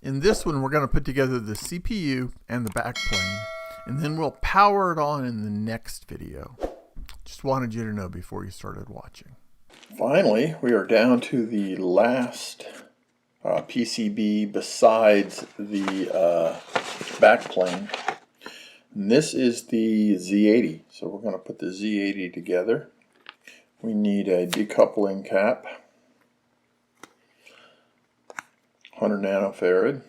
In this one, we're going to put together the CPU and the backplane, and then we'll power it on in the next video. Just wanted you to know before you started watching. Finally, we are down to the last PCB besides the backplane. And this is the Z80. So we're going to put the Z80 together. We need a decoupling cap, 100 nanofarad.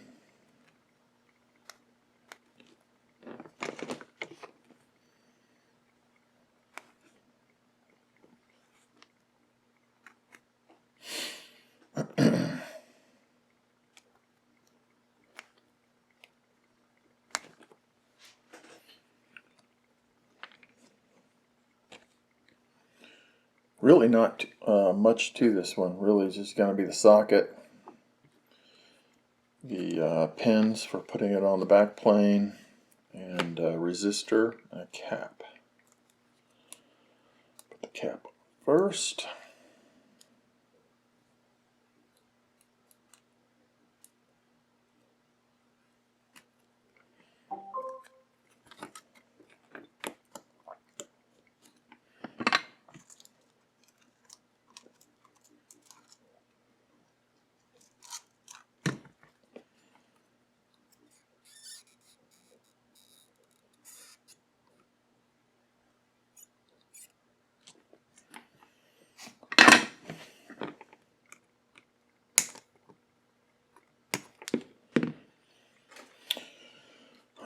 Really not much to this one. Really it's just going to be the socket, the pins for putting it on the back plane, and a resistor and a cap. Put the cap on first.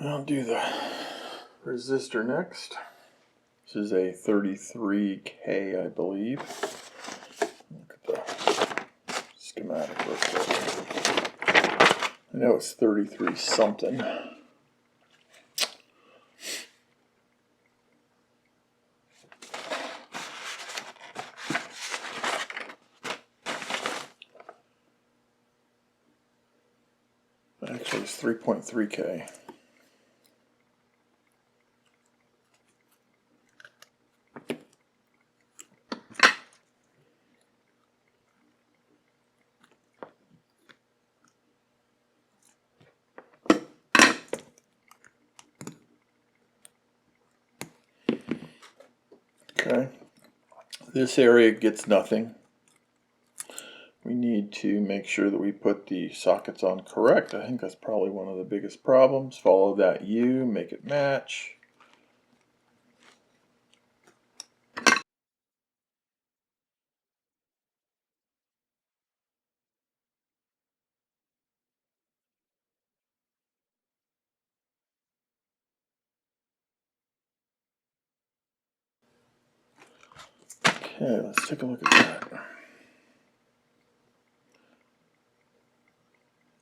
I'll do the resistor next. This is a 33K, I believe. Look at the schematic real quick. I know it's 33 something. Actually, it's 3.3K. Okay, this area gets nothing. We need to make sure that we put the sockets on correct. I think that's probably one of the biggest problems. Follow that U, make it match. Okay, let's take a look at that.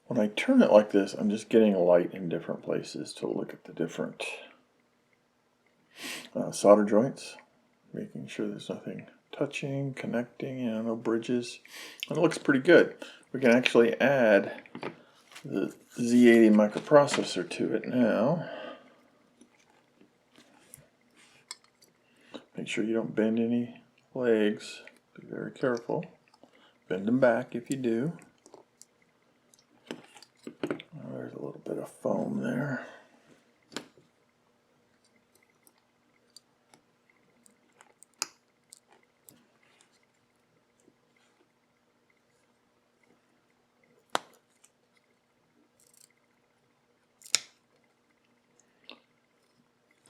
When I turn it like this, I'm just getting light in different places to look at the different solder joints, making sure there's nothing touching, connecting, no bridges. And it looks pretty good. We can actually add the Z80 microprocessor to it now. Make sure you don't bend any legs. Be very careful. Bend them back if you do. Oh, there's a little bit of foam there.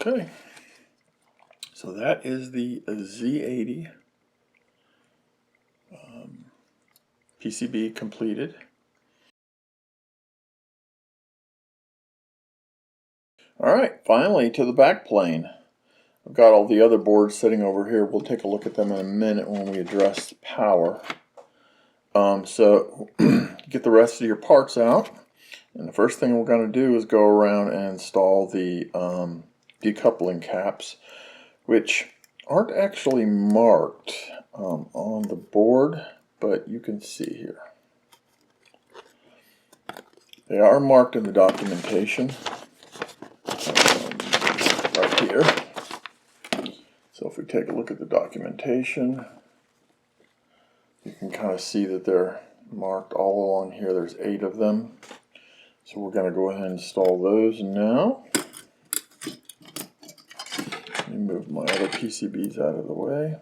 Okay, so that is the Z80 PCB completed. Alright, finally to the back plane. I've got all the other boards sitting over here. We'll take a look at them in a minute when we address power. So get the rest of your parts out. And the first thing we're going to do is go around and install the decoupling caps, which aren't actually marked on the board, but you can see here. They are marked in the documentation right here. So if we take a look at the documentation, you can kind of see that they're marked all along here. There's 8 of them. So we're going to go ahead and install those now. Let me move my other PCBs out of the way.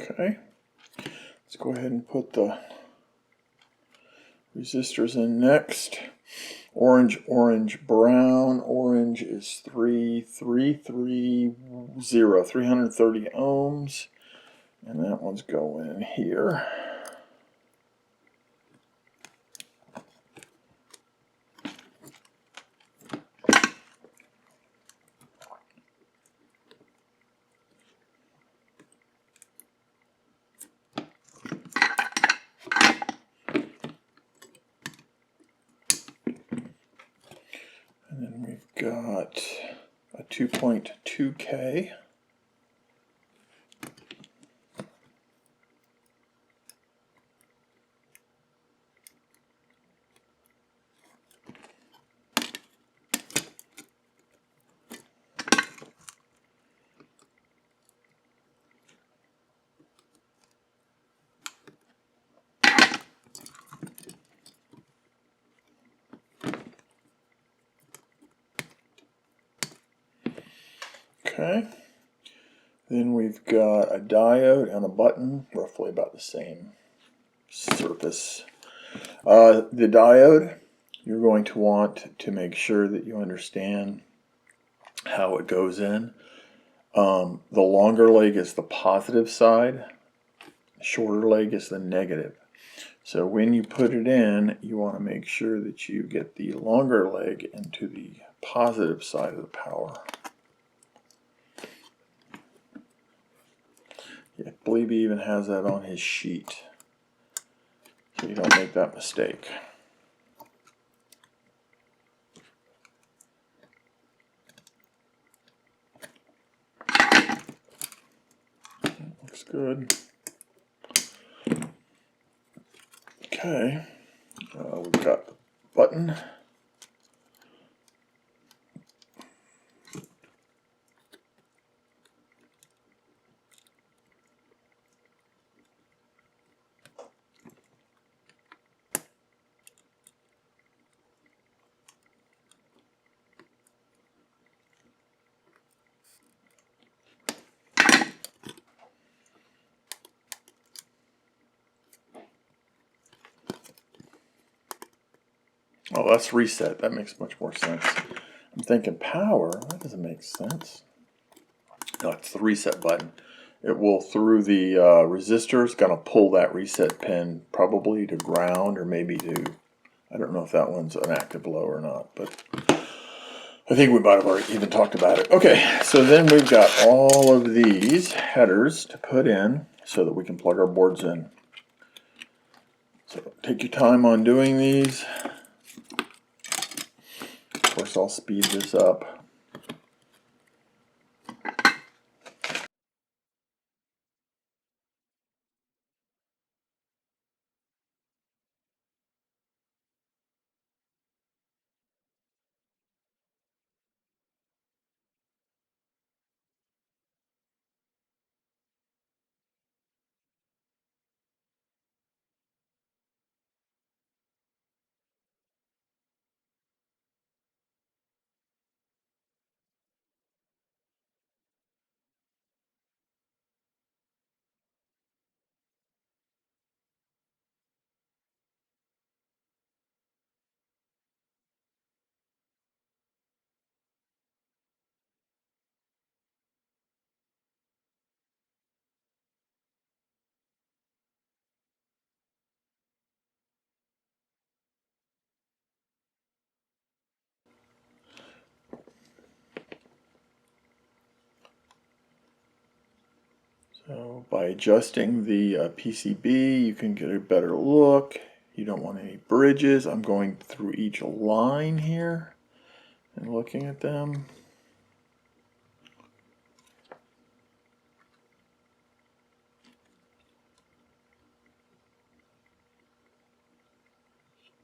Okay, let's go ahead and put the resistors in next. Orange, orange, brown. Orange is 330, 330 ohms. And that one's going in here. And then we've got a 2.2K. Okay. Then we've got a diode and a button, roughly about the same surface. The diode, you're going to want to make sure that you understand how it goes in. The longer leg is the positive side, the shorter leg is the negative. So when you put it in, you want to make sure that you get the longer leg into the positive side of the power. I believe he even has that on his sheet, so you don't make that mistake. Looks good. Okay, we've got the button. Oh, that's reset. That makes much more sense. I'm thinking power. That doesn't make sense. No, it's the reset button. It will, through the resistor, it's going to pull that reset pin probably to ground or maybe to, I don't know if that one's an active low or not, but I think we might have already even talked about it. Okay, so then we've got all of these headers to put in so that we can plug our boards in. So take your time on doing these. Of course, I'll speed this up. So by adjusting the PCB, you can get a better look. You don't want any bridges. I'm going through each line here and looking at them.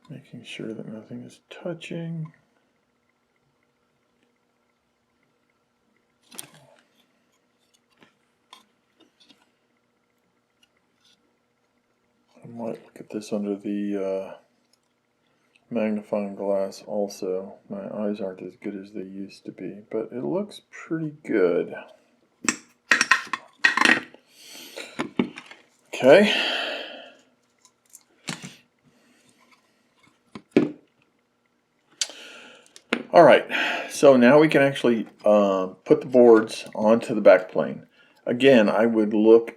Making sure that nothing is touching. I might look at this under the magnifying glass also. My eyes aren't as good as they used to be, but it looks pretty good. Okay. All right, so now we can actually put the boards onto the backplane. Again, I would look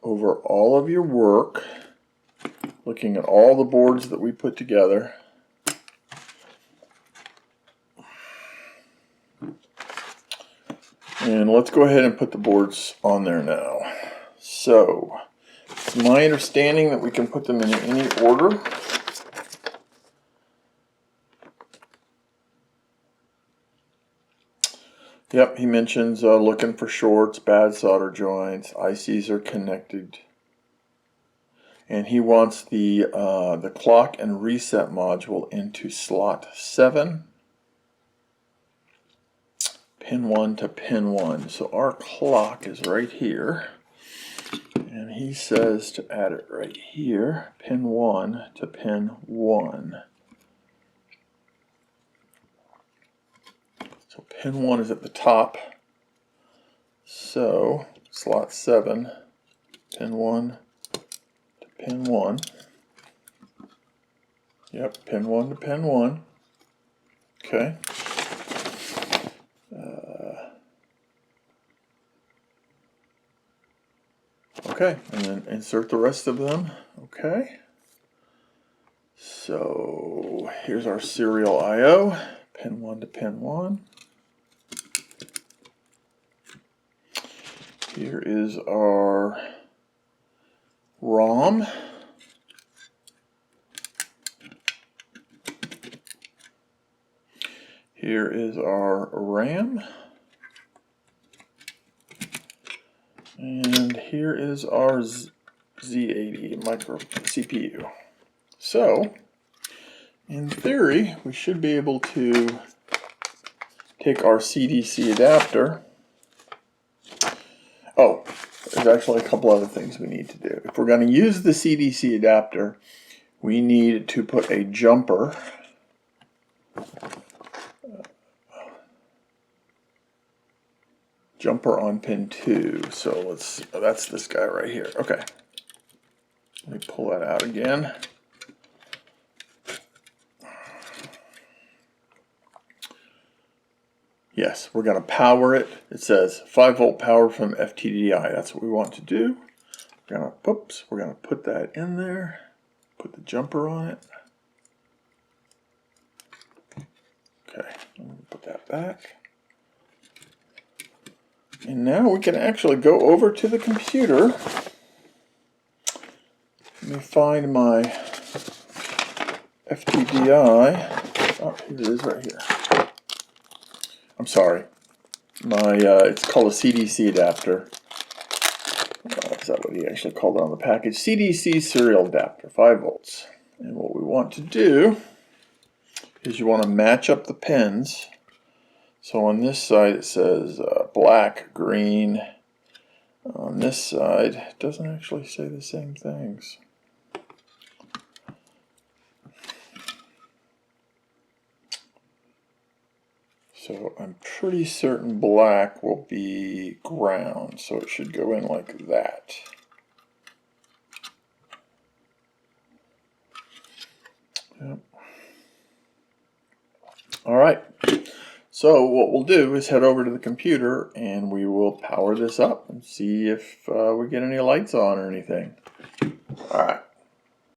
over all of your work, looking at all the boards that we put together. And let's go ahead and put the boards on there now. So, it's my understanding that we can put them in any order. Yep, he mentions looking for shorts, bad solder joints, ICs are connected. And he wants the clock and reset module into slot 7. Pin 1 to pin 1. So our clock is right here. And he says to add it right here. Pin 1 to pin 1. So pin 1 is at the top. So slot 7, pin 1 to pin 1. Yep, pin 1 to pin 1. Okay. Okay, and then insert the rest of them. Okay. So here's our serial I/O. Pin 1 to pin 1. Here is our ROM. Here is our RAM. And here is our Z80 micro CPU. So, in theory, we should be able to take our CDC adapter. Oh, there's actually a couple other things we need to do. If we're going to use the CDC adapter, we need to put a jumper on pin 2. So let's see. Oh, that's this guy right here. Okay. Let me pull that out again. Yes, we're going to power it. It says 5-volt power from FTDI. That's what we want to do. We're going to put that in there. Put the jumper on it. Okay, I'm going to put that back. And now we can actually go over to the computer. Let me find my FTDI. Oh, here it is right here. I'm sorry. It's called a CDC adapter. Is that what he actually called it on the package? CDC serial adapter, 5 volts. And what we want to do is you want to match up the pins. So on this side it says black, green. On this side it doesn't actually say the same things. So I'm pretty certain black will be ground, so it should go in like that. Yep. All right. So what we'll do is head over to the computer and we will power this up and see if we get any lights on or anything. All right.